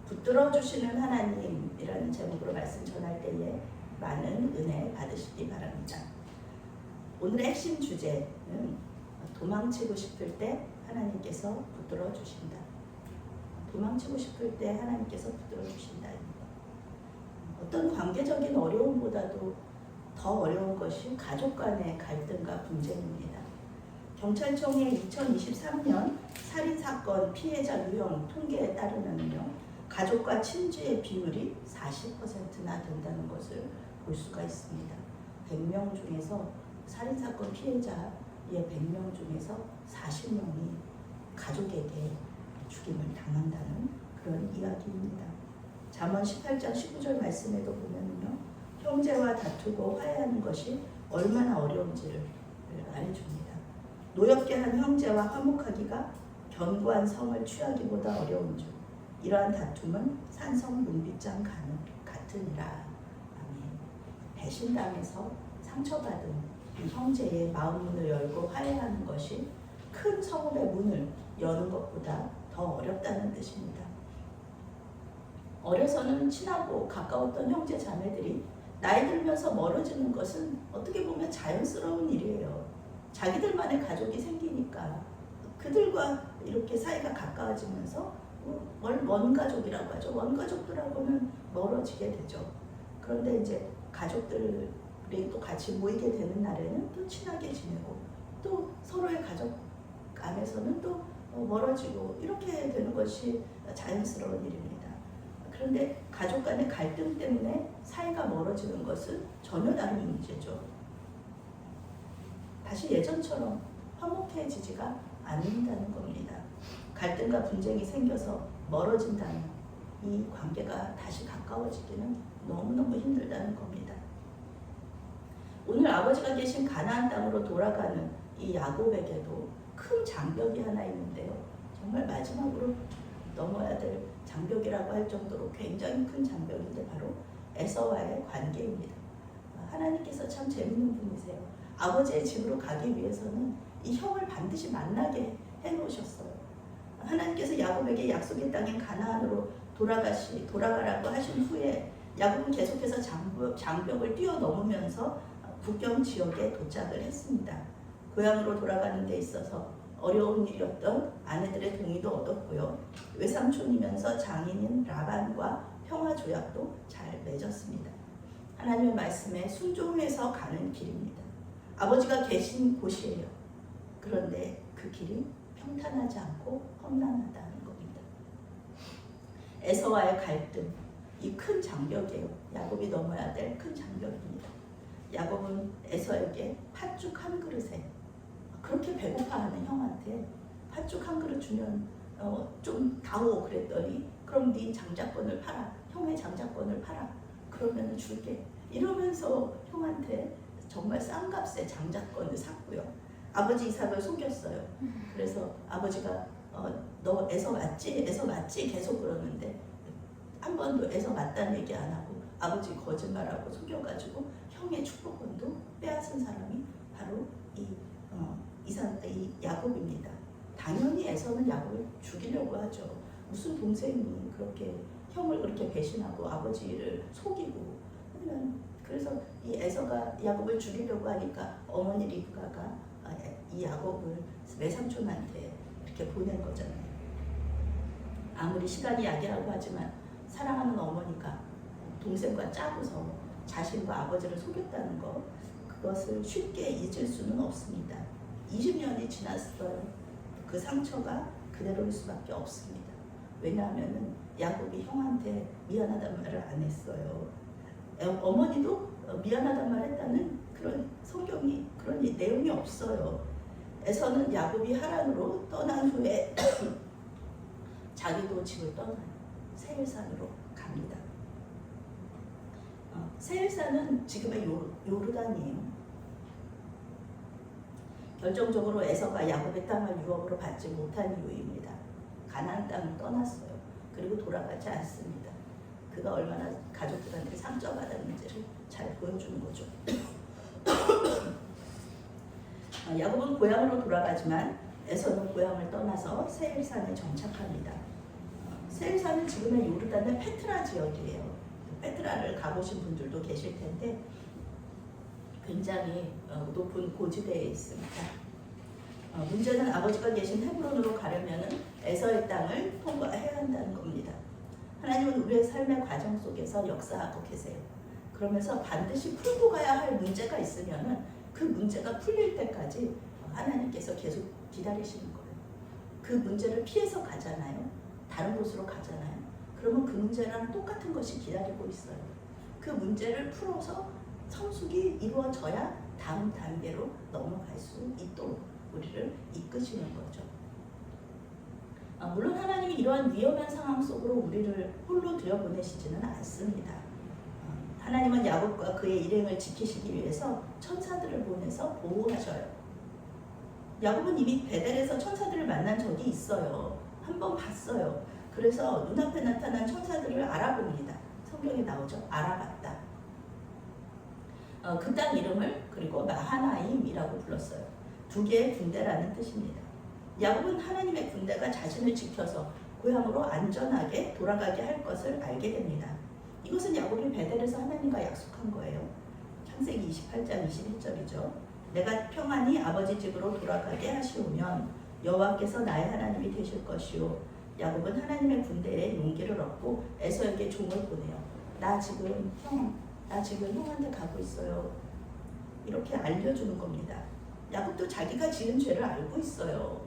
붙들어 주시는 하나님이라는 제목으로 말씀 전할 때에 많은 은혜 받으시기 바랍니다. 오늘의 핵심 주제는 도망치고 싶을 때 하나님께서 붙들어 주신다. 도망치고 싶을 때 하나님께서 붙들어 주신다. 어떤 관계적인 어려움보다도 더 어려운 것이 가족 간의 갈등과 분쟁입니다. 경찰청의 2023년 살인사건 피해자 유형 통계에 따르면요, 가족과 친지의 비율이 40%나 된다는 것을 볼 수가 있습니다. 100명 중에서 살인사건 피해자의 100명 중에서 40명이 가족에게 죽임을 당한다는 그런 이야기입니다. 잠언 18장 19절 말씀에도 보면요, 형제와 다투고 화해하는 것이 얼마나 어려운지를 알려줍니다. 노엽게 한 형제와 화목하기가 견고한 성을 취하기보다 어려운 줄, 이러한 다툼은 산성 문빗장 같으니라. 아멘. 배신당해서 상처받은 이 형제의 마음 문을 열고 화해하는 것이 큰 성읍의 문을 여는 것보다 더 어렵다는 뜻입니다. 어려서는 친하고 가까웠던 형제 자매들이 나이 들면서 멀어지는 것은 어떻게 보면 자연스러운 일이에요. 자기들만의 가족이 생기니까 그들과 이렇게 사이가 가까워지면서 원가족이라고 하죠. 원가족들하고는 멀어지게 되죠. 그런데 이제 가족들이 또 같이 모이게 되는 날에는 또 친하게 지내고, 또 서로의 가족 안에서는 또 멀어지고, 이렇게 되는 것이 자연스러운 일입니다. 그런데 가족 간의 갈등 때문에 사이가 멀어지는 것은 전혀 다른 문제죠. 다시 예전처럼 화목해지지가 않는다는 겁니다. 갈등과 분쟁이 생겨서 멀어진다면 이 관계가 다시 가까워지기는 너무너무 힘들다는 겁니다. 오늘 아버지가 계신 가나안 땅으로 돌아가는 이 야곱에게도 큰 장벽이 하나 있는데요. 정말 마지막으로 넘어야 될 장벽이라고 할 정도로 굉장히 큰 장벽인데 바로 에서와의 관계입니다. 하나님께서 참 재밌는 분이세요. 아버지의 집으로 가기 위해서는 이 형을 반드시 만나게 해놓으셨어요. 하나님께서 야곱에게 약속의 땅인 가나안으로 돌아가라고 하신 후에 야곱은 계속해서 장벽을 뛰어넘으면서 국경 지역에 도착을 했습니다. 고향으로 돌아가는 데 있어서 어려운 일이었던 아내들의 동의도 얻었고요. 외삼촌이면서 장인인 라반과 평화조약도 잘 맺었습니다. 하나님의 말씀에 순종해서 가는 길입니다. 아버지가 계신 곳이에요. 그런데 그 길이 평탄하지 않고 험난하다는 겁니다. 에서와의 갈등, 이 큰 장벽이에요. 야곱이 넘어야 될 큰 장벽입니다. 야곱은 에서에게 팥죽 한 그릇에, 그렇게 배고파하는 형한테 팥죽 한 그릇 주면 좀 다오 그랬더니, 그럼 네 장자권을 팔아, 형의 장자권을 팔아, 그러면 줄게, 이러면서 형한테 정말 싼 값에 장자권을 샀고요. 아버지 이삭을 속였어요. 그래서 아버지가 너 에서 맞지? 에서 맞지? 계속 그러는데 한 번도 에서 맞다는 얘기 안 하고 아버지 거짓말하고 속여가지고 형의 축복권도 빼앗은 사람이 바로 이 야곱입니다. 당연히 에서는 야곱을 죽이려고 하죠. 무슨 동생이 그렇게 형을 그렇게 배신하고 아버지를 속이고. 그래서 이 에서가 야곱을 죽이려고 하니까 어머니 리브가가 이 야곱을 외삼촌한테 이렇게 보낸 거잖아요. 아무리 시간이 약이라고 하지만 사랑하는 어머니가 동생과 짜고서 자신과 아버지를 속였다는 것, 그것을 쉽게 잊을 수는 없습니다. 20년이 지났어요. 그 상처가 그대로일 수밖에 없습니다. 왜냐하면 야곱이 형한테 미안하단 말을 안 했어요. 어머니도 미안하단 말 했다는 그런 성경이, 그런 내용이 없어요. 에서는 야곱이 하란으로 떠난 후에 자기도 집을 떠나요. 세일산으로 갑니다. 세일산은 지금의 요르단이에요. 결정적으로 에서가 야곱의 땅을 유업으로 받지 못한 이유입니다. 가나안 땅을 떠났어요. 그리고 돌아가지 않습니다. 그가 얼마나 가족들한테 상처받았는지를 잘 보여주는 거죠. 야곱은 고향으로 돌아가지만 에서는 고향을 떠나서 세일산에 정착합니다. 세일산은 지금의 요르단의 페트라 지역이에요. 페트라를 가보신 분들도 계실 텐데 굉장히 높은 고지대에 있습니다. 문제는 아버지가 계신 헤브론으로 가려면 에서의 땅을 통과해야 한다는 겁니다. 하나님은 우리의 삶의 과정 속에서 역사하고 계세요. 그러면서 반드시 풀고 가야 할 문제가 있으면 그 문제가 풀릴 때까지 하나님께서 계속 기다리시는 거예요. 그 문제를 피해서 가잖아요. 다른 곳으로 가잖아요. 그러면 그 문제랑 똑같은 것이 기다리고 있어요. 그 문제를 풀어서 성숙이 이루어져야 다음 단계로 넘어갈 수 있도록 우리를 이끄시는 거죠. 물론 하나님이 이러한 위험한 상황 속으로 우리를 홀로 들여보내시지는 않습니다. 하나님은 야곱과 그의 일행을 지키시기 위해서 천사들을 보내서 보호하셔요. 야곱은 이미 베델에서 천사들을 만난 적이 있어요. 한번 봤어요. 그래서 눈앞에 나타난 천사들을 알아봅니다. 성경에 나오죠. 알아봤다. 그 땅 이름을 그리고 마하나임이라고 불렀어요. 두 개의 군대라는 뜻입니다. 야곱은 하나님의 군대가 자신을 지켜서 고향으로 안전하게 돌아가게 할 것을 알게 됩니다. 이것은 야곱이 베델에서 하나님과 약속한 거예요. 창세기 28장 21절이죠. 내가 평안히 아버지 집으로 돌아가게 하시오면 여호와께서 나의 하나님이 되실 것이요. 야곱은 하나님의 군대에 용기를 얻고 에서에게 종을 보내요. 나 지금 형한테 가고 있어요. 이렇게 알려주는 겁니다. 야곱도 자기가 지은 죄를 알고 있어요.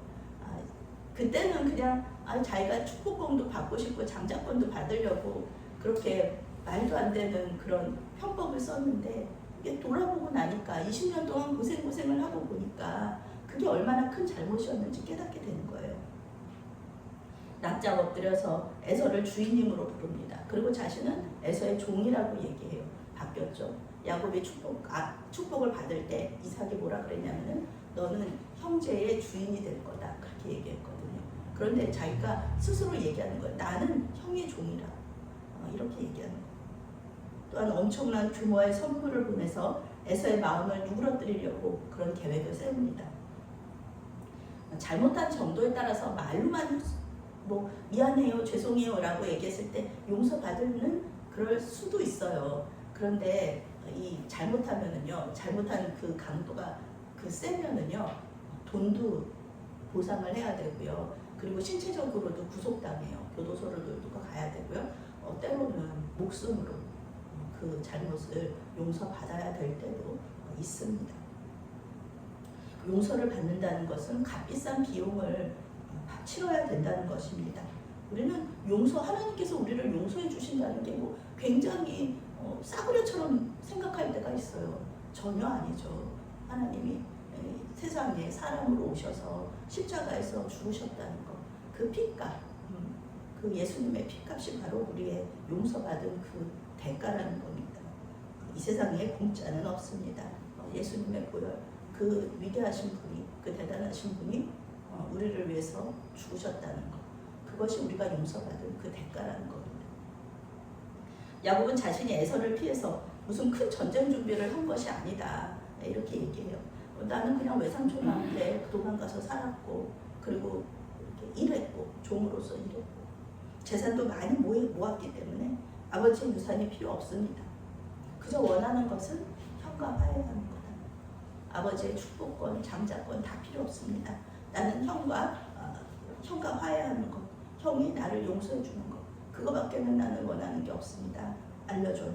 그때는 그냥 자기가 축복공도 받고 싶고 장자권도 받으려고 그렇게 말도 안 되는 그런 편법을 썼는데 이게 돌아보고 나니까 20년 동안 고생을 하고 보니까 그게 얼마나 큰 잘못이었는지 깨닫게 되는 거예요. 납작 엎드려서 에서를 주인님으로 부릅니다. 그리고 자신은 에서의 종이라고 얘기해요. 바뀌었죠. 야곱이 축복을 받을 때 이삭이 뭐라 그랬냐면은 너는 형제의 주인이 될 거다. 그렇게 얘기했거든요. 그런데 자기가 스스로 얘기하는 거예요. 나는 형의 종이라. 이렇게 얘기하는 거예요. 또한 엄청난 규모의 선물을 보내서 에서의 마음을 누그러뜨리려고 그런 계획을 세웁니다. 잘못한 정도에 따라서 말로만 미안해요, 죄송해요 라고 얘기했을 때 용서받는 그럴 수도 있어요. 그런데 이 잘못하면은요, 잘못한 그 강도가 세면은요, 돈도 보상을 해야 되고요. 그리고 신체적으로도 구속당해요. 교도소를 누가 가야 되고요. 때로는 목숨으로 그 잘못을 용서받아야 될 때도 있습니다. 용서를 받는다는 것은 값비싼 비용을 치러야 된다는 것입니다. 우리는 하나님께서 우리를 용서해 주신다는 게 굉장히 싸구려처럼 생각할 때가 있어요. 전혀 아니죠. 하나님이 세상에 사람으로 오셔서 십자가에서 죽으셨다는 것, 그 피값, 그 예수님의 피값이 바로 우리의 용서받은 그 대가라는 겁니다. 이 세상에 공짜는 없습니다. 예수님의 보혈, 그 위대하신 분이, 그 대단하신 분이 우리를 위해서 죽으셨다는 것, 그것이 우리가 용서받은 그 대가라는 겁니다. 야곱은 자신이 에서를 피해서 무슨 큰 전쟁 준비를 한 것이 아니다 이렇게 얘기해요. 나는 그냥 외삼촌한테 도망가서 살았고 그리고 이렇게 일했고 종으로서 일했고 재산도 많이 모았기 때문에 아버지의 유산이 필요 없습니다. 그저 원하는 것은 형과 화해하는 거다. 아버지의 축복권, 장자권 다 필요 없습니다. 나는 형과 화해하는 것, 형이 나를 용서해 주는 것, 그거밖에는 나는 원하는 게 없습니다. 알려줘요.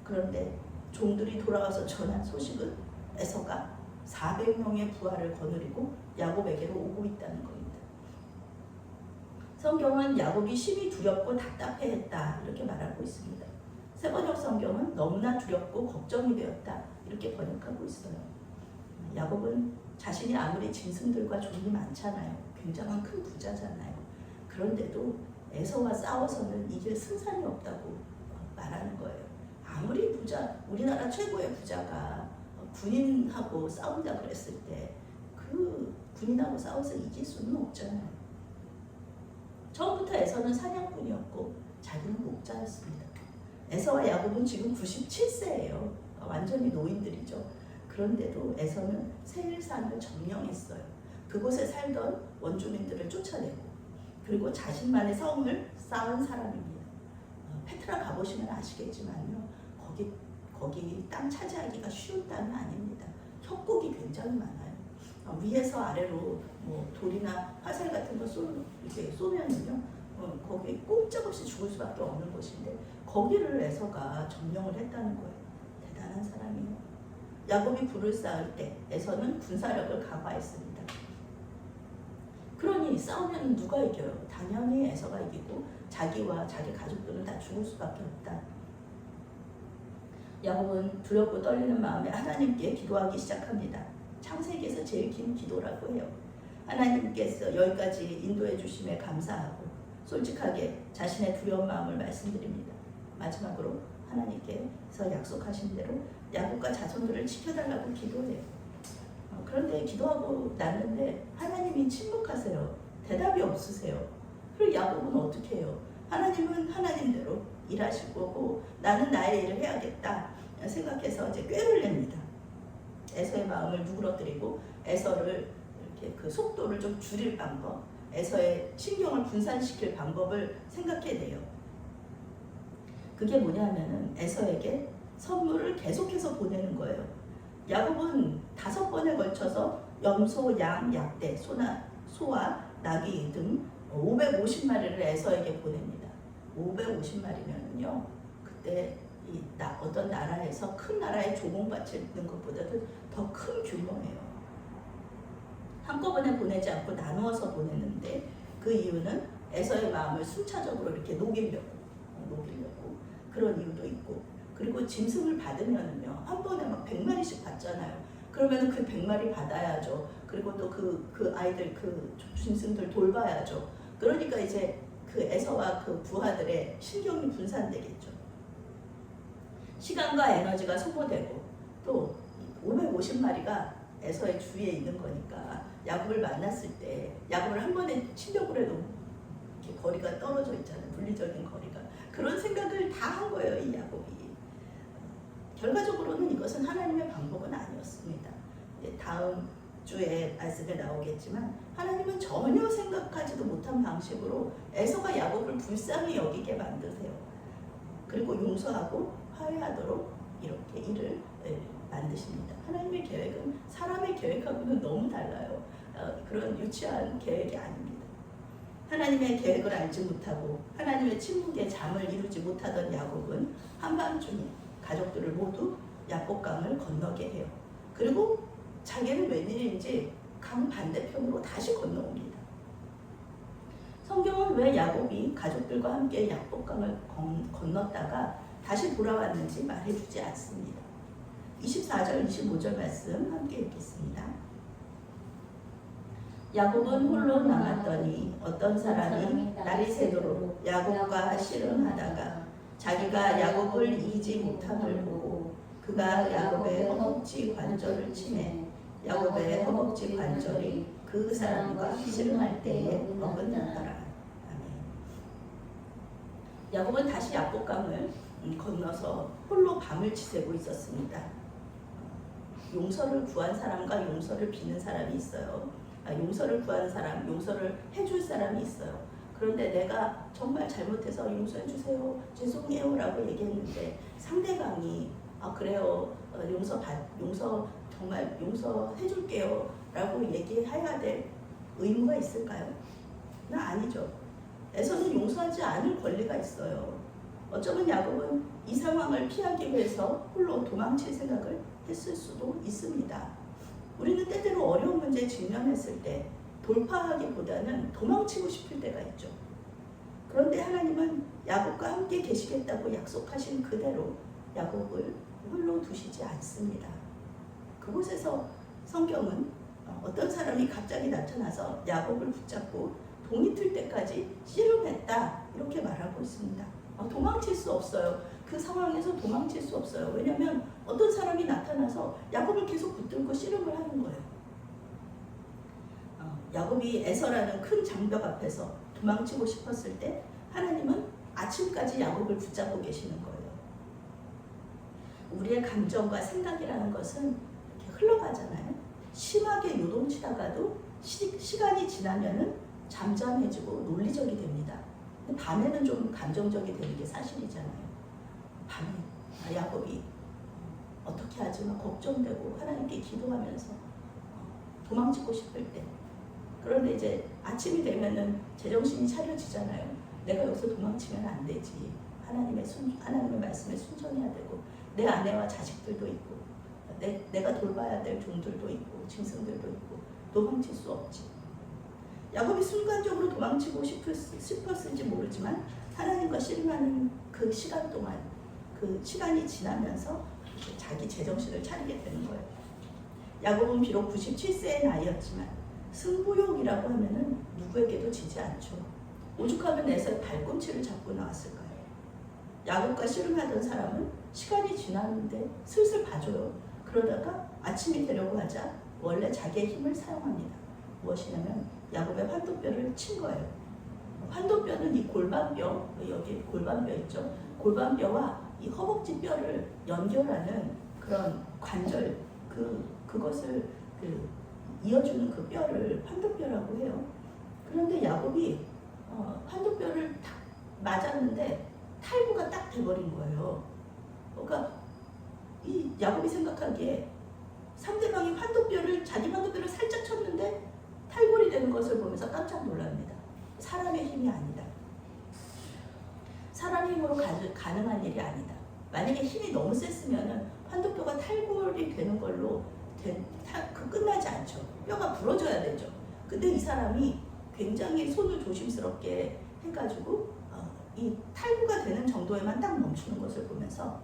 그런데 종들이 돌아와서 전한 소식은 에서가 400명의 부하를 거느리고 야곱에게로 오고 있다는 겁니다. 성경은 야곱이 심히 두렵고 답답해했다 이렇게 말하고 있습니다. 새번역 성경은 너무나 두렵고 걱정이 되었다 이렇게 번역하고 있어요. 야곱은 자신이 아무리 짐승들과 종이 많잖아요. 굉장한 큰 부자잖아요. 그런데도 에서와 싸워서는 이길 승산이 없다고 말하는 거예요. 아무리 우리나라 최고의 부자가 군인하고 싸운다 그랬을 때 그 군인하고 싸워서 이길 수는 없잖아요. 처음부터 에서는 사냥꾼이었고 자기는 목자였습니다. 에서와 야곱은 지금 97세예요. 완전히 노인들이죠. 그런데도 에서는 세일산을 점령했어요. 그곳에 살던 원주민들을 쫓아내고 그리고 자신만의 성을 쌓은 사람입니다. 페트라 가보시면 아시겠지만요. 거기 땅 차지하기가 쉬운 땅이 아닙니다. 협곡이 굉장히 많아요. 위에서 아래로 뭐 돌이나 화살 같은 거 이렇게 쏘면은요, 거기 꼼짝없이 죽을 수밖에 없는 곳인데 거기를 에서가 점령을 했다는 거예요. 대단한 사람이에요. 야곱이 굴을 쌓을 때 에서는 군사력을 강화했습니다. 그러니 싸우면 누가 이겨요? 당연히 에서가 이기고 자기와 자기 가족들은 다 죽을 수밖에 없다. 야곱은 두렵고 떨리는 마음에 하나님께 기도하기 시작합니다. 창세기에서 제일 긴 기도라고 해요. 하나님께서 여기까지 인도해 주심에 감사하고 솔직하게 자신의 두려운 마음을 말씀드립니다. 마지막으로 하나님께서 약속하신 대로 야곱과 자손들을 지켜달라고 기도해요. 그런데 기도하고 났는데 하나님이 침묵하세요. 대답이 없으세요. 그리고 야곱은 어떻게 해요? 하나님은 하나님대로 일하실 거고 나는 나의 일을 해야겠다 생각해서 이제 꾀를 냅니다. 에서의 마음을 누그러뜨리고 에서를 이렇게 그 속도를 좀 줄일 방법, 에서의 신경을 분산시킬 방법을 생각해내요. 그게 뭐냐면은 에서에게 선물을 계속해서 보내는 거예요. 야곱은 5번에 걸쳐서 염소, 양, 약대, 소와 나귀 등 550마리를 에서에게 보냅니다. 550마리면은요, 그때 어떤 나라에서 큰 나라에 조공바치는 것보다도 더 큰 규모예요. 한꺼번에 보내지 않고 나누어서 보내는데 그 이유는 에서의 마음을 순차적으로 이렇게 녹이려고 그런 이유도 있고, 그리고 짐승을 받으면은요 한 번에 막 100마리씩 받잖아요. 그러면은 그 100마리 받아야죠. 그리고 또 그 아이들 그 짐승들 돌봐야죠. 그러니까 이제 그 에서와 그 부하들의 신경이 분산되겠죠. 시간과 에너지가 소모되고 또 550마리가 에서의 주위에 있는 거니까 야곱을 만났을 때 야곱을 한 번에 치려고 해도 이렇게 거리가 떨어져 있잖아요. 물리적인 거리가. 그런 생각을 다 한 거예요, 이 야곱이. 결과적으로는 이것은 하나님의 방법은 아니었습니다. 다음 주에 말씀에 나오겠지만 하나님은 전혀 생각하지도 못한 방식으로 에서가 야곱을 불쌍히 여기게 만드세요. 그리고 용서하고 화해하도록 이렇게 일을 만드십니다. 하나님의 계획은 사람의 계획하고는 너무 달라요. 그런 유치한 계획이 아닙니다. 하나님의 계획을 알지 못하고 하나님의 침묵에 잠을 이루지 못하던 야곱은 한밤중에 가족들을 모두 야복강을 건너게 해요. 그리고 자기는 웬일인지 강 반대편으로 다시 건너옵니다. 성경은 왜 야곱이 가족들과 함께 야복강을 건넜다가 다시 돌아왔는지 말해주지 않습니다. 24절, 25절 말씀 함께 읽겠습니다. 야곱은 홀로 남았더니 어떤 사람이 날이 새도록 야곱과 씨름하다가 자기가 야곱을 이기지 못함을 보고 그가 야곱의 허벅지 관절을 치매 야곱의 허벅지 관절이 그 사람과 씨름할 때에 어긋났더라. 아멘. 야곱은 다시 야복강을 건너서 홀로 밤을 지새고 있었습니다. 용서를 구한 사람과 용서를 비는 사람이 있어요. 용서를 구하는 사람, 용서를 해줄 사람이 있어요. 그런데 내가 정말 잘못해서 용서해 주세요, 죄송해요 라고 얘기했는데 상대방이 그래요, 정말 용서해 줄게요 라고 얘기해야 될 의무가 있을까요? 아니죠. 에서는 용서하지 않을 권리가 있어요. 어쩌면 야곱은 이 상황을 피하기 위해서 홀로 도망칠 생각을 했을 수도 있습니다. 우리는 때때로 어려운 문제에 직면했을 때 돌파하기보다는 도망치고 싶을 때가 있죠. 그런데 하나님은 야곱과 함께 계시겠다고 약속하신 그대로 야곱을 홀로 두시지 않습니다. 그곳에서 성경은 어떤 사람이 갑자기 나타나서 야곱을 붙잡고 동이 틀 때까지 씨름했다 이렇게 말하고 있습니다. 도망칠 수 없어요. 그 상황에서 도망칠 수 없어요. 왜냐하면 어떤 사람이 나타나서 야곱을 계속 붙들고 씨름을 하는 거예요. 야곱이 에서라는 큰 장벽 앞에서 도망치고 싶었을 때 하나님은 아침까지 야곱을 붙잡고 계시는 거예요. 우리의 감정과 생각이라는 것은 이렇게 흘러가잖아요. 심하게 요동치다가도 시간이 지나면은 잠잠해지고 논리적이 됩니다. 근데 밤에는 좀 감정적이 되는 게 사실이잖아요. 밤에 야곱이 어떻게 하지 막 걱정되고 하나님께 기도하면서 도망치고 싶을 때, 그런데 이제 아침이 되면은 제정신이 차려지잖아요. 내가 여기서 도망치면 안 되지. 하나님의 말씀에 순종해야 되고, 내 아내와 자식들도 있고, 내가 돌봐야 될 종들도 있고, 짐승들도 있고, 도망칠 수 없지. 야곱이 순간적으로 도망치고 싶었을지 모르지만 하나님과 씨름하는 그 시간 동안, 그 시간이 지나면서 자기 제정신을 차리게 되는 거예요. 야곱은 비록 97세의 나이였지만 승부욕이라고 하면은 누구에게도 지지 않죠. 오죽하면 에서의 발꿈치를 잡고 나왔을 거예요. 야곱과 씨름하던 사람은 시간이 지났는데 슬슬 봐줘요. 그러다가 아침이 되려고 하자 원래 자기의 힘을 사용합니다. 무엇이냐면 야곱의 환도뼈를 친 거예요. 환도뼈는 이 골반뼈, 여기 골반뼈 있죠. 골반뼈와 이 허벅지 뼈를 연결하는 그런 관절, 그것을 이어주는 그 뼈를 환도뼈라고 해요. 그런데 야곱이 환도뼈를 딱 맞았는데 탈구가 딱 돼버린 거예요. 그러니까 이 야곱이 생각하기에 상대방이 자기 환도뼈를 살짝 쳤는데 탈골이 되는 것을 보면서 깜짝 놀랍니다. 사람의 힘이 아니다. 사람의 힘으로 가능한 일이 아니다. 만약에 힘이 너무 셌으면 환도뼈가 탈골이 되는 걸로 끝나지 않죠. 뼈가 부러져야 되죠. 근데 이 사람이 굉장히 손을 조심스럽게 해가지고 이 탈구가 되는 정도에만 딱 멈추는 것을 보면서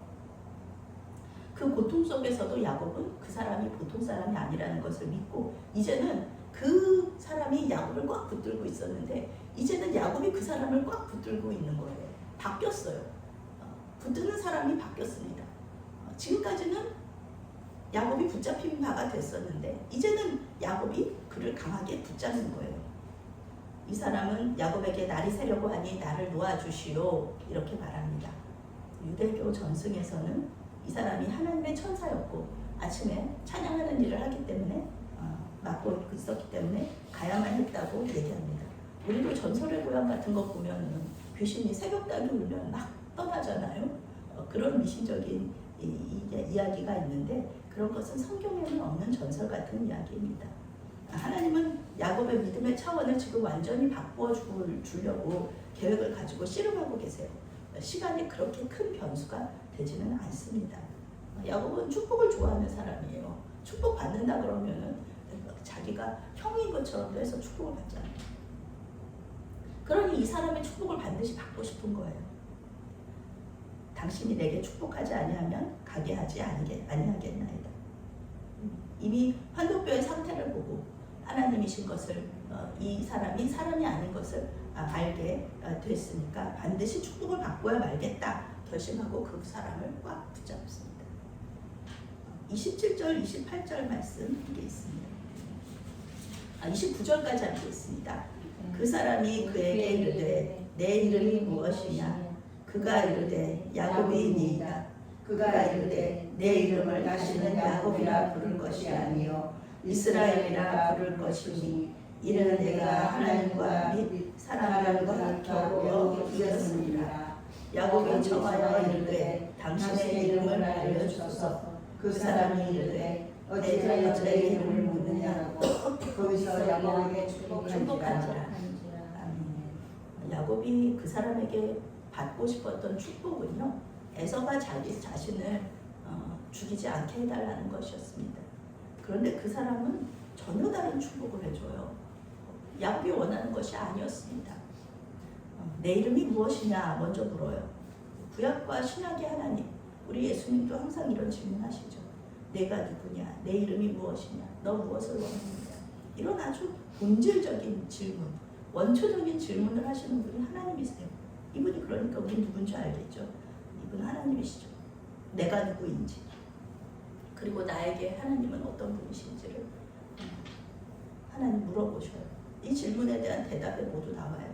그 고통 속에서도 야곱은 그 사람이 보통 사람이 아니라는 것을 믿고, 이제는 그 사람이 야곱을 꽉 붙들고 있었는데 이제는 야곱이 그 사람을 꽉 붙들고 있는 거예요. 바뀌었어요. 붙드는 사람이 바뀌었습니다. 지금까지는 야곱이 붙잡힌 바가 됐었는데 이제는 야곱이 그를 강하게 붙잡는 거예요. 이 사람은 야곱에게 날이 새려고 하니 나를 놓아주시오, 이렇게 말합니다. 유대교 전승에서는 이 사람이 하나님의 천사였고 아침에 찬양하는 일을 하기 때문에 맡고 있었기 때문에 가야만 했다고 얘기합니다. 우리도 전설의 고향 같은 거 보면 귀신이 새벽닭이 울면 막 떠나잖아요. 그런 미신적인 이야기가 있는데 그런 것은 성경에는 없는 전설 같은 이야기입니다. 하나님은 야곱의 믿음의 차원을 지금 완전히 바꾸어 주려고 계획을 가지고 씨름하고 계세요. 시간이 그렇게 큰 변수가 되지는 않습니다. 야곱은 축복을 좋아하는 사람이에요. 축복 받는다 그러면은 자기가 형인 것처럼 해서 축복을 받잖아요. 그러니 이 사람의 축복을 반드시 받고 싶은 거예요. 당신이 내게 축복하지 아니하면 가게 하지 아니하겠나이다. 이미 환도뼈의 상태를 보고 하나님이신 것을 이 사람이 사람이 아닌 것을 알게 됐으니까 반드시 축복을 받고야 말겠다 결심하고 그 사람을 꽉 붙잡습니다. 27절, 28절 말씀 이게 있습니다. 29절까지 함께 있습니다. 그 사람이 그에게 이르되 내 이름이 무엇이냐? 그가 이르되 야곱이니이다. 그가 이르되 내 이름을 다시는 야곱이라 부를 것이 아니요 이스라엘이라 부를 것이니 이는 내가 하나님과 및 사람과 겨루어 이겼습니다. 야곱이 청하여 이르되 당신의 이름을 알려주소서. 그 사람이 이르되 어찌하여 내 이름을 묻느냐고 거기서 야곱에게 축복한지라. 야곱이 그 사람에게 받고 싶었던 축복은요, 에서가 자기 자신을 죽이지 않게 해달라는 것이었습니다. 그런데 그 사람은 전혀 다른 축복을 해줘요. 야곱이 원하는 것이 아니었습니다. 내 이름이 무엇이냐 먼저 물어요. 구약과 신약의 하나님, 우리 예수님도 항상 이런 질문하시죠. 내가 누구냐? 내 이름이 무엇이냐? 너 무엇을 원하느냐? 이런 아주 본질적인 질문, 원초적인 질문을 하시는 분이 하나님이세요. 이분이 그러니까 우리 누군지 알겠죠? 이분은 하나님이시죠. 내가 누구인지, 그리고 나에게 하나님은 어떤 분이신지를 하나님 물어보셔요. 이 질문에 대한 대답이 모두 나와요.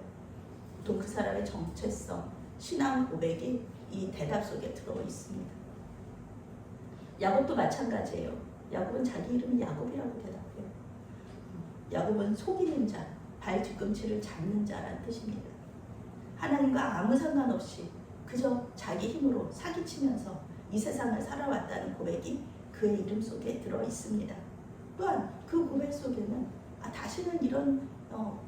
보통 그 사람의 정체성, 신앙 고백이 이 대답 속에 들어 있습니다. 야곱도 마찬가지예요. 야곱은 자기 이름이 야곱이라고 대답해요. 야곱은 속이는 자, 발 뒤꿈치를 잡는 자라는 뜻입니다. 하나님과 아무 상관없이 그저 자기 힘으로 사기치면서 이 세상을 살아왔다는 고백이 그의 이름 속에 들어 있습니다. 또한 그 고백 속에는 다시는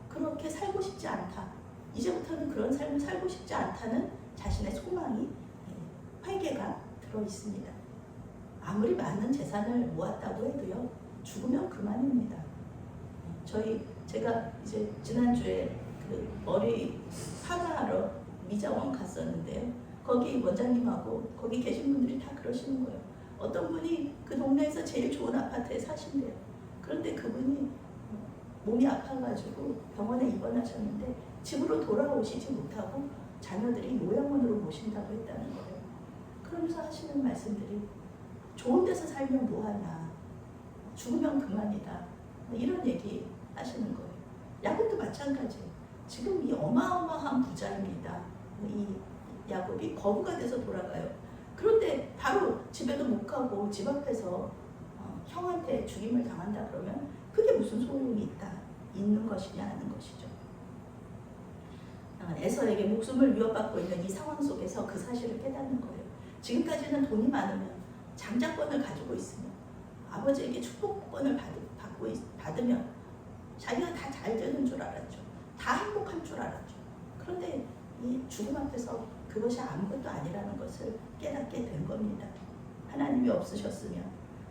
그렇게 살고 싶지 않다. 이제부터는 그런 삶을 살고 싶지 않다는 자신의 소망이 회개가 들어 있습니다. 아무리 많은 재산을 모았다고 해도요, 죽으면 그만입니다. 제가 이제 지난주에 그 머리 파마하러 미자원 갔었는데요. 거기 원장님하고 거기 계신 분들이 다 그러시는 거예요. 어떤 분이 그 동네에서 제일 좋은 아파트에 사신대요. 그런데 그분이 몸이 아파가지고 병원에 입원하셨는데 집으로 돌아오시지 못하고 자녀들이 요양원으로 모신다고 했다는 거예요. 그러면서 하시는 말씀들이 좋은 데서 살면 뭐하냐, 죽으면 그만이다, 이런 얘기 하시는 거예요. 야곱도 마찬가지예요. 지금 이 어마어마한 부자입니다. 이 야곱이 거부가 돼서 돌아가요. 그런데 바로 집에도 못 가고 집 앞에서 형한테 죽임을 당한다 그러면 그게 무슨 소용이 있는 것이냐 하는 것이죠. 에서에게 목숨을 위협받고 있는 이 상황 속에서 그 사실을 깨닫는 거예요. 지금까지는 돈이 많으면 장자권을 가지고 있으면 아버지에게 축복권을 받으면 자기가 다 잘 되는 줄 알았죠. 다 행복한 줄 알았죠. 그런데 이 죽음 앞에서 그것이 아무것도 아니라는 것을 깨닫게 된 겁니다. 하나님이 없으셨으면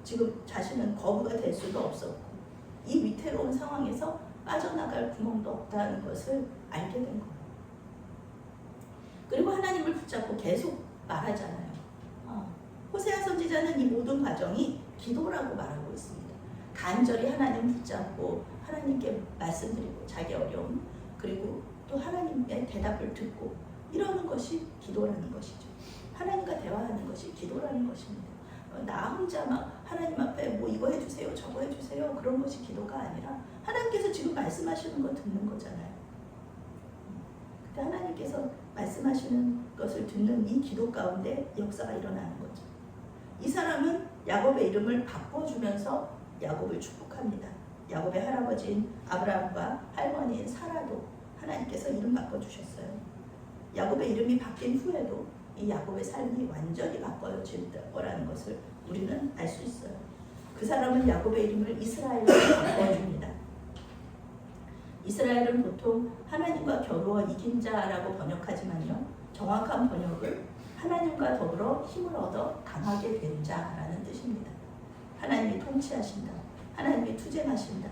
지금 자신은 거부가 될 수도 없었고 이 위태로운 상황에서 빠져나갈 구멍도 없다는 것을 알게 된 거예요. 그리고 하나님을 붙잡고 계속 말하잖아요. 호세아 선지자는 이 모든 과정이 기도라고 말하고 있습니다. 간절히 하나님 붙잡고 하나님께 말씀드리고 자기 어려움, 그리고 또 하나님의 대답을 듣고 이러는 것이 기도라는 것이죠. 하나님과 대화하는 것이 기도라는 것입니다. 나 혼자 막 하나님 앞에 뭐 이거 해주세요, 저거 해주세요, 그런 것이 기도가 아니라 하나님께서 지금 말씀하시는 거 듣는 거잖아요. 그때 하나님께서 말씀하시는 것을 듣는 이 기도 가운데 역사가 일어나는 거죠. 이 사람은 야곱의 이름을 바꿔주면서 야곱을 축복합니다. 야곱의 할아버지인 아브라함과 할머니인 사라도 하나님께서 이름 바꿔주셨어요. 야곱의 이름이 바뀐 후에도 이 야곱의 삶이 완전히 바꿔질 거라는 것을 우리는 알 수 있어요. 그 사람은 야곱의 이름을 이스라엘로 바꿔줍니다. 이스라엘은 보통 하나님과 겨루어 이긴 자라고 번역하지만요, 정확한 번역은 하나님과 더불어 힘을 얻어 강하게 된 자라는 뜻입니다. 하나님이 통치하신다, 하나님이 투쟁하신다,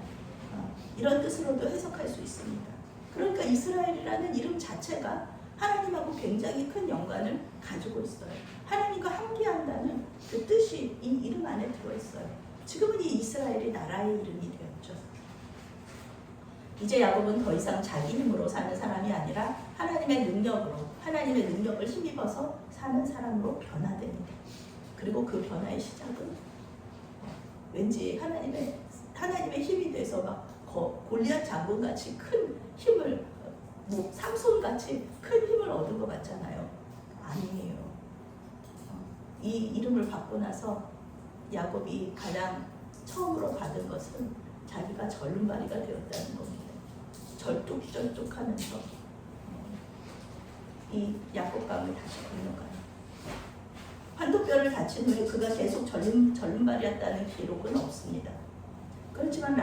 이런 뜻으로도 해석할 수 있습니다. 그러니까 이스라엘이라는 이름 자체가 하나님하고 굉장히 큰 연관을 가지고 있어요. 하나님과 함께한다는 그 뜻이 이 이름 안에 들어있어요. 지금은 이 이스라엘이 나라의 이름이 되었죠. 이제 야곱은 더 이상 자기 힘으로 사는 사람이 아니라 하나님의 능력을 힘입어서 사는 사람으로 변화됩니다. 그리고 그 변화의 시작은 왠지 하나님의 힘이 돼서 막 골리앗 장군같이 큰 힘을, 삼손같이 큰 힘을 얻은 것 같잖아요. 아니에요. 이 이름을 받고 나서 야곱이 가장 처음으로 받은 것은 자기가 절름발이가 되었다는 겁니다. 절뚝절뚝하면서 이 야곱강을 다시 건너가요. 환도뼈를 다친 후에 그가 계속 절름발이었다는 기록은 없습니다. 그렇지만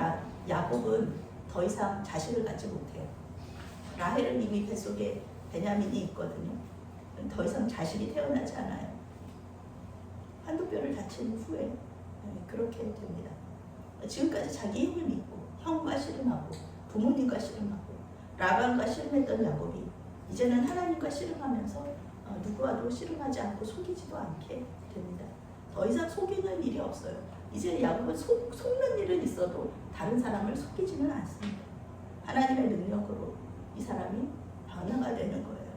야곱은 더 이상 자식을 갖지 못해요. 라헬은 이미 뱃속에 베냐민이 있거든요. 더 이상 자식이 태어나지 않아요. 환도뼈를 다친 후에 그렇게 됩니다. 지금까지 자기 힘을 믿고 형과 씨름하고 부모님과 씨름하고 라반과 씨름했던 야곱이 이제는 하나님과 씨름하면서 누구와도 씨름하지 않고 속이지도 않게 됩니다. 더 이상 속이는 일이 없어요. 이제 야곱은 속는 일은 있어도 다른 사람을 속이지는 않습니다. 하나님의 능력으로 이 사람이 변화가 되는 거예요.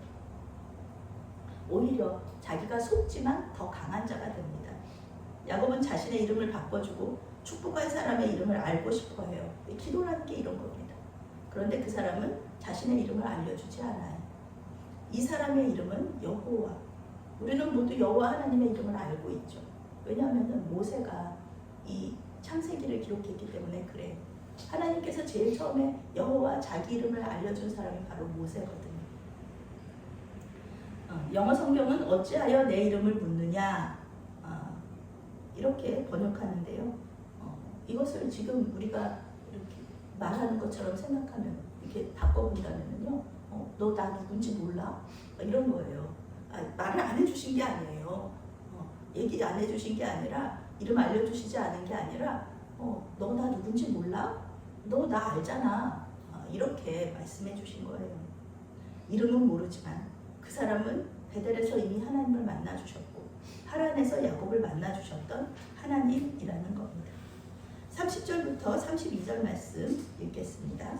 오히려 자기가 속지만 더 강한 자가 됩니다. 야곱은 자신의 이름을 바꿔주고 축복한 사람의 이름을 알고 싶어 해요. 기도라는 게 이런 겁니다. 그런데 그 사람은 자신의 이름을 알려주지 않아요. 이 사람의 이름은 여호와. 우리는 모두 여호와 하나님의 이름을 알고 있죠. 왜냐하면 모세가 이 창세기를 기록했기 때문에 그래요. 하나님께서 제일 처음에 여호와 자기 이름을 알려준 사람이 바로 모세거든요. 영어 성경은 어찌하여 내 이름을 묻느냐 이렇게 번역하는데요. 이것을 지금 우리가 이렇게 말하는 것처럼 생각하면 이렇게 바꿔본다면요, 너 나 누군지 몰라? 이런 거예요. 말을 안 해주신 게 아니에요. 얘기 안 해주신 게 아니라, 이름 알려주시지 않은 게 아니라, 너 나 누군지 몰라? 너 나 알잖아. 이렇게 말씀해 주신 거예요. 이름은 모르지만 그 사람은 베델에서 이미 하나님을 만나 주셨고 하란에서 야곱을 만나 주셨던 하나님이라는 겁니다. 30절부터 32절 말씀 읽겠습니다.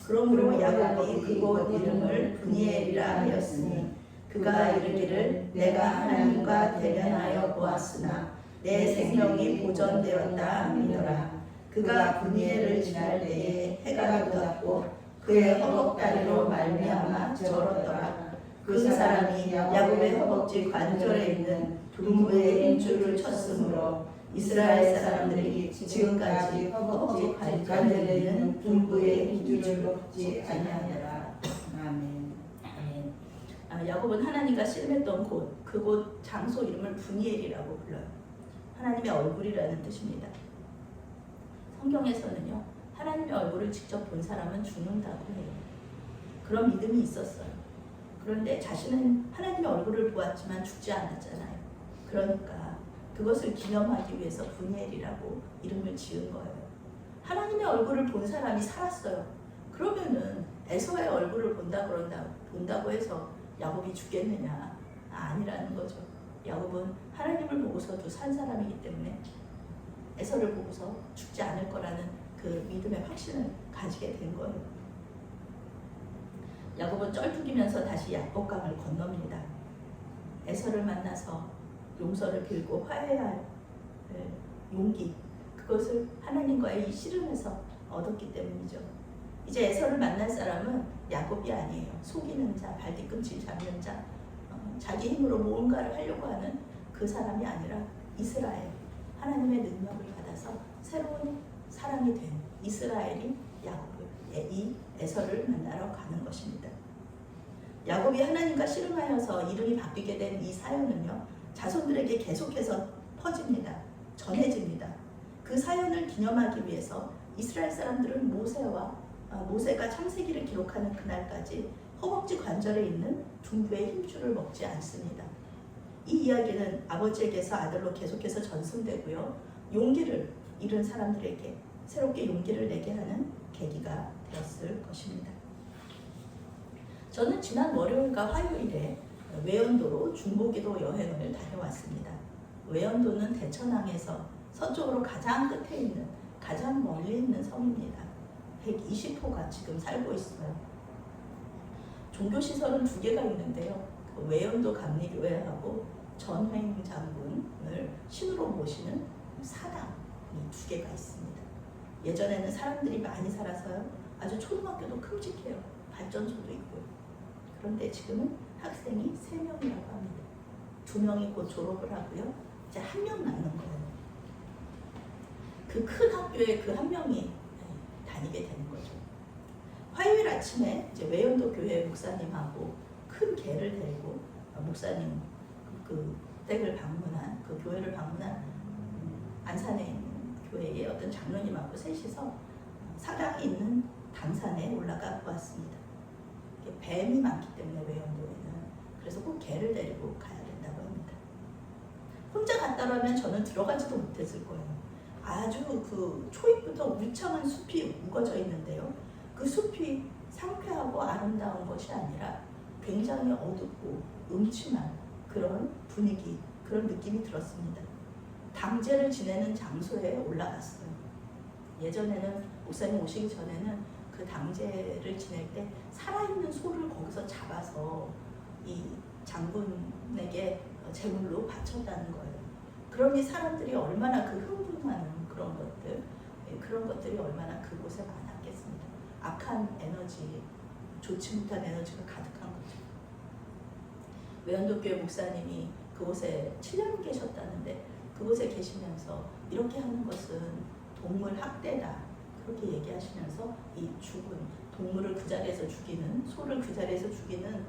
그러므로 야곱이 그곳 이름을 브니엘이라 하였으니 그가 이르기를 내가 하나님과 대면하여 보았으나 내 생명이 보존되었다 함이더라. 그가 브니엘을 지날 때에 해가 돋았고 그의 허벅다리로 말미암아 절었더라. 그 사람이 야곱의 허벅지 관절에 있는 둔부의 힘줄을 쳤으므로 이스라엘 사람들이 지금까지 허벅지 관절에 있는 둔부의 힘줄을 놓지 아니하더라. 아멘. 야곱은 하나님과 씨름했던 곳, 그곳 장소 이름을 브니엘이라고 불러요. 하나님의 얼굴이라는 뜻입니다. 성경에서는요, 하나님의 얼굴을 직접 본 사람은 죽는다고 해요. 그런 믿음이 있었어요. 그런데 자신은 하나님의 얼굴을 보았지만 죽지 않았잖아요. 그러니까 그것을 기념하기 위해서 브니엘이라고 이름을 지은 거예요. 하나님의 얼굴을 본 사람이 살았어요. 그러면은 에서의 얼굴을 본다고 해서 야곱이 죽겠느냐? 아니라는 거죠. 야곱은 하나님을 보고서도 산 사람이기 때문에 에서를 보고서 죽지 않을 거라는 그 믿음의 확신을 가지게 된 거예요. 야곱은 쩔뚝이면서 다시 야복강을 건넙니다. 에서를 만나서 용서를 빌고 화해할 용기, 그것을 하나님과의 이 씨름에서 얻었기 때문이죠. 이제 에서를 만날 사람은 야곱이 아니에요. 속이는 자, 발뒤꿈치 잡는 자, 자기 힘으로 무언가를 하려고 하는 그 사람이 아니라 이스라엘, 하나님의 능력을 받아서 새로운 사람이 된 이스라엘이 야곱을, 이 에서를 만나러 가는 것입니다. 야곱이 하나님과 씨름하여서 이름이 바뀌게 된 이 사연은요, 자손들에게 계속해서 퍼집니다. 전해집니다. 그 사연을 기념하기 위해서 이스라엘 사람들은 모세가 창세기를 기록하는 그날까지 허벅지 관절에 있는 둔부의 힘줄을 먹지 않습니다. 이 이야기는 아버지에게서 아들로 계속해서 전승되고요, 용기를 잃은 사람들에게 새롭게 용기를 내게 하는 계기가 되었을 것입니다. 저는 지난 월요일과 화요일에 외연도로 중보기도 여행을 다녀왔습니다. 외연도는 대천항에서 서쪽으로 가장 끝에 있는, 가장 멀리 있는 섬입니다. 120호가 지금 살고 있어요. 종교시설은 2개가 있는데요. 그 외연도 감리교회하고 전횡 장군을 신으로 모시는 사당이 2개가 있습니다. 예전에는 사람들이 많이 살아서요, 아주 초등학교도 큼직해요. 발전소도 있고요. 그런데 지금은 학생이 3명이라고 합니다. 2명이 곧 졸업을 하고요, 이제 1명 남는 거예요. 그 큰 학교에 그 1명이 다니게 되는 거죠. 화요일 아침에 이제 외연도 교회 목사님하고 큰 개를 데리고 목사님 그 댁을 방문한, 그 교회를 방문한 안산에 있는 교회의 어떤 장로님하고 셋이서 사당이 있는 당산에 올라가 보았습니다. 뱀이 많기 때문에 외연도에는, 그래서 꼭 개를 데리고 가야 된다고 합니다. 혼자 갔다라면 저는 들어가지도 못했을 거예요. 아주 그 초입부터 울창한 숲이 우거져 있는데요, 그 숲이 상쾌하고 아름다운 것이 아니라 굉장히 어둡고 음침한 그런 분위기, 그런 느낌이 들었습니다. 당제를 지내는 장소에 올라갔어요. 예전에는 목사님 오시기 전에는 그 당제를 지낼 때 살아있는 소를 거기서 잡아서 이 장군에게 제물로 바쳤다는 거예요. 그러니 사람들이 얼마나 그 흥분하는 그런 것들이 얼마나 그곳에 많았겠습니다. 악한 에너지, 좋지 못한 에너지가 가득한 거죠. 외연도교회 목사님이 그곳에 7년 계셨다는데, 그곳에 계시면서 이렇게 하는 것은 동물 학대다, 그렇게 얘기하시면서 이 죽은 동물을 그 자리에서 죽이는, 소를 그 자리에서 죽이는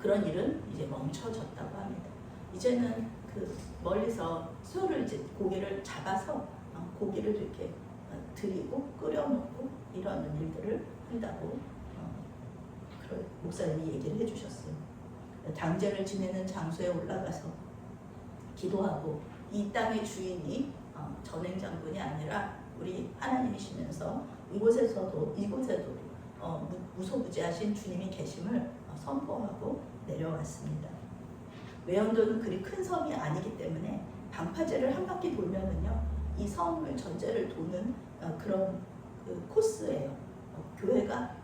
그런 일은 이제 멈춰졌다고 합니다. 이제는 그 멀리서 소를 이제 고기를 잡아서 고기를 이렇게 드리고 끓여놓고 이런 일들을 한다고 목사님이 얘기를 해주셨어요. 당제를 지내는 장소에 올라가서 기도하고 이 땅의 주인이 전행장군이 아니라 우리 하나님이시면서 이곳에도 무소부지하신 주님이 계심을 선포하고 내려왔습니다. 외연도는 그리 큰 섬이 아니기 때문에 방파제를 한 바퀴 돌면은요, 이 섬을 전체를 도는 그런 코스예요. 교회가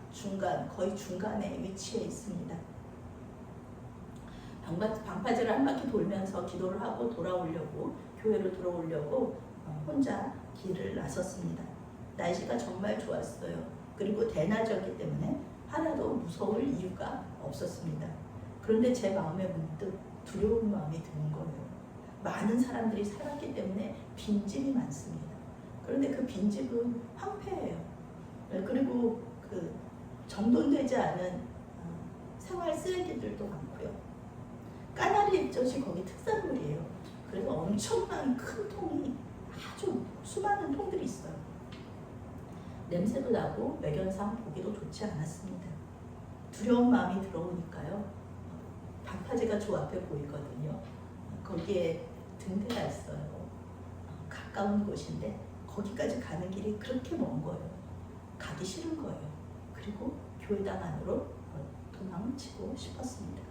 거의 중간에 위치해 있습니다. 방파제를 한 바퀴 돌면서 기도를 하고 돌아오려고, 교회로 들어오려고 혼자 길을 나섰습니다. 날씨가 정말 좋았어요. 그리고 대낮이었기 때문에 하나도 무서울 이유가 없었습니다. 그런데 제 마음에 문득 두려운 마음이 드는 거예요. 많은 사람들이 살았기 때문에 빈집이 많습니다. 그런데 그 빈집은 황폐해요. 그리고 그 정돈되지 않은 생활 쓰레기들도 많고요. 까나리 액젓이 거기 특산물이에요. 그래서 엄청난 큰 통이 아주 수많은 통들이 있어요. 냄새도 나고 외견상 보기도 좋지 않았습니다. 두려운 마음이 들어오니까요. 방파제가 저 앞에 보이거든요. 거기에 등대가 있어요. 가까운 곳인데 거기까지 가는 길이 그렇게 먼 거예요. 가기 싫은 거예요. 그리고 교회당 안으로 도망치고 싶었습니다.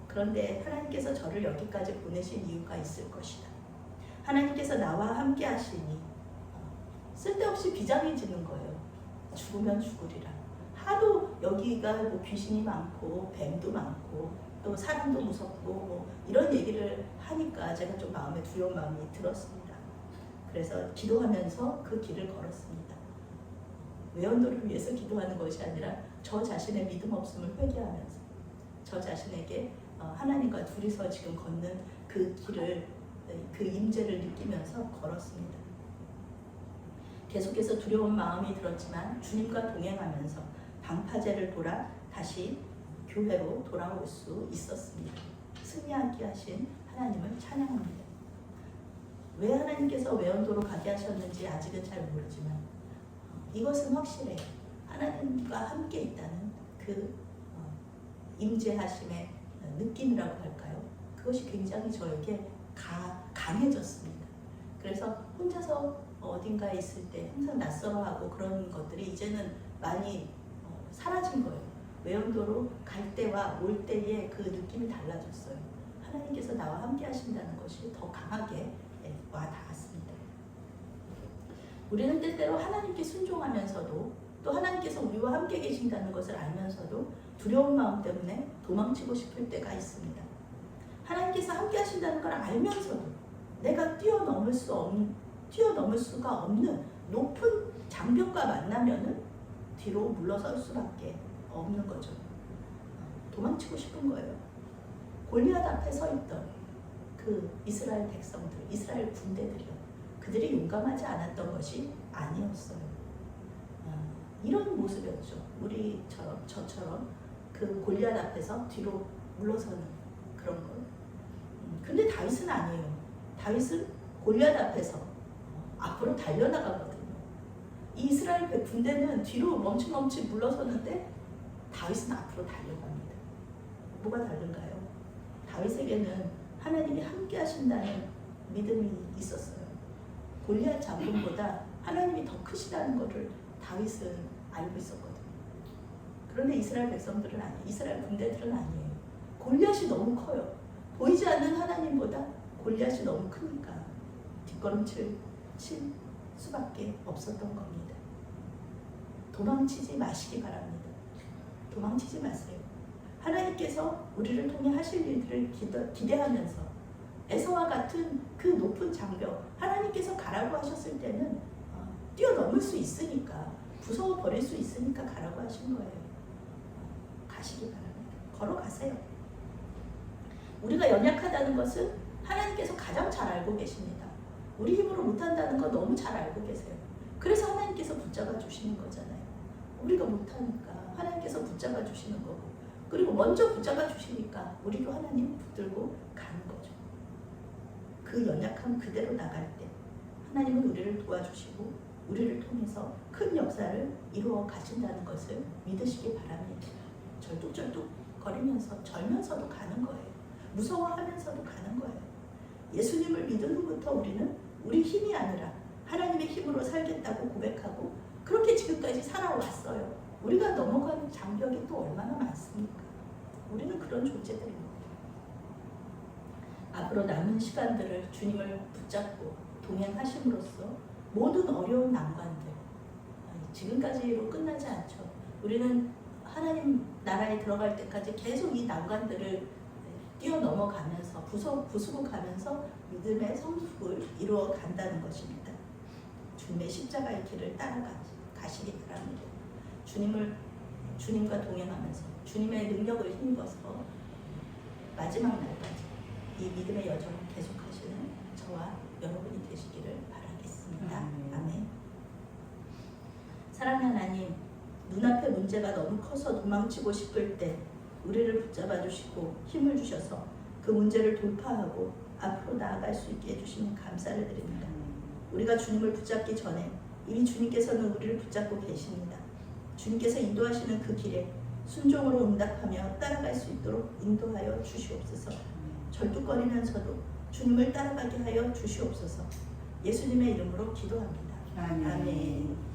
그런데 하나님께서 저를 여기까지 보내신 이유가 있을 것이다. 하나님께서 나와 함께 하시니 쓸데없이 비장해지는 거예요. 죽으면 죽으리라. 하도 여기가 뭐 귀신이 많고 뱀도 많고 또 사람도 무섭고 뭐 이런 얘기를 하니까 제가 좀 마음에 두려운 마음이 들었습니다. 그래서 기도하면서 그 길을 걸었습니다. 외연도를 위해서 기도하는 것이 아니라 저 자신의 믿음 없음을 회개하면서 저 자신에게 하나님과 둘이서 지금 걷는 그 길을, 그 임재를 느끼면서 걸었습니다. 계속해서 두려운 마음이 들었지만 주님과 동행하면서 방파제를 돌아 다시 교회로 돌아올 수 있었습니다. 승리하게 하신 하나님을 찬양합니다. 왜 하나님께서 외연도로 가게 하셨는지 아직은 잘 모르지만 이것은 확실해요. 하나님과 함께 있다는 그 임재하심의 느낌이라고 할까요? 그것이 굉장히 저에게 강해졌습니다. 그래서 혼자서 어딘가에 있을 때 항상 낯설어하고 그런 것들이 이제는 많이 사라진 거예요. 외연도로 갈 때와 올 때의 그 느낌이 달라졌어요. 하나님께서 나와 함께 하신다는 것이 더 강하게 와 닿았습니다. 우리는 때때로 하나님께 순종하면서도 또 하나님께서 우리와 함께 계신다는 것을 알면서도 두려운 마음 때문에 도망치고 싶을 때가 있습니다. 하나님께서 함께 하신다는 걸 알면서도 내가 뛰어넘을 수가 없는 높은 장벽과 만나면은 뒤로 물러설 수밖에 없는 거죠. 도망치고 싶은 거예요. 골리앗 앞에 서 있던 그 이스라엘 백성들, 이스라엘 군대들이요. 그들이 용감하지 않았던 것이 아니었어요. 이런 모습이었죠. 저처럼 그 골리앗 앞에서 뒤로 물러서는 그런 것. 근데 다윗은 아니에요. 다윗은 골리앗 앞에서 앞으로 달려나가거든요. 이 이스라엘 군대는 뒤로 멈칫멈칫 물러서는데 다윗은 앞으로 달려갑니다. 뭐가 다른가요? 다윗에게는 하나님이 함께 하신다는 믿음이 있었어요. 골리앗 장군보다 하나님이 더 크시다는 것을 다윗은 알고 있었거든요. 그런데 이스라엘 백성들은 아니에요. 이스라엘 군대들은 아니에요. 골리앗이 너무 커요. 보이지 않는 하나님보다 골리앗이 너무 크니까 뒷걸음질 칠 수밖에 없었던 겁니다. 도망치지 마시기 바랍니다. 도망치지 마세요. 하나님께서 우리를 통해 하실 일들을 기대하면서 에서와 같은 그 높은 장벽, 하나님께서 가라고 하셨을 때는 뛰어넘을 수 있으니까, 부서워 버릴 수 있으니까 가라고 하신 거예요. 가시기 바랍니다. 걸어가세요. 우리가 연약하다는 것은 하나님께서 가장 잘 알고 계십니다. 우리 힘으로 못한다는 거 너무 잘 알고 계세요. 그래서 하나님께서 붙잡아 주시는 거잖아요. 우리가 못하니까 하나님께서 붙잡아 주시는 거고, 그리고 먼저 붙잡아 주시니까 우리도 하나님 붙들고 가는 거죠. 그 연약함 그대로 나갈 때 하나님은 우리를 도와주시고 우리를 통해서 큰 역사를 이루어 가신다는 것을 믿으시기 바랍니다. 절뚝절뚝 거리면서 절면서도 가는 거예요. 무서워하면서도 가는 거예요. 예수님을 믿은 후부터 우리는 우리 힘이 아니라 하나님의 힘으로 살겠다고 고백하고 그렇게 지금까지 살아왔어요. 우리가 넘어가는 장벽이 또 얼마나 많습니까? 우리는 그런 존재들입니다. 앞으로 남은 시간들을 주님을 붙잡고 동행하심으로써 모든 어려운 난관들 지금까지로 끝나지 않죠. 우리는 하나님 나라에 들어갈 때까지 계속 이 난관들을 뛰어넘어가면서 부수고 가면서 믿음의 성숙을 이루어 간다는 것입니다. 주님의 십자가의 길을 따라가시기 바랍니다. 주님과 동행하면서 주님의 능력을 힘입어서 마지막 날까지 이 믿음의 여정을 계속하시는 저와 여러분이 되시기를 바라겠습니다. 아멘. 사랑하는 하나님, 눈앞의 문제가 너무 커서 도망치고 싶을 때 우리를 붙잡아 주시고 힘을 주셔서 그 문제를 돌파하고 앞으로 나아갈 수 있게 해주시니 감사를 드립니다. 우리가 주님을 붙잡기 전에 이미 주님께서는 우리를 붙잡고 계십니다. 주님께서 인도하시는 그 길에 순종으로 응답하며 따라갈 수 있도록 인도하여 주시옵소서. 절뚝거리면서도 주님을 따라가게 하여 주시옵소서. 예수님의 이름으로 기도합니다. 아멘.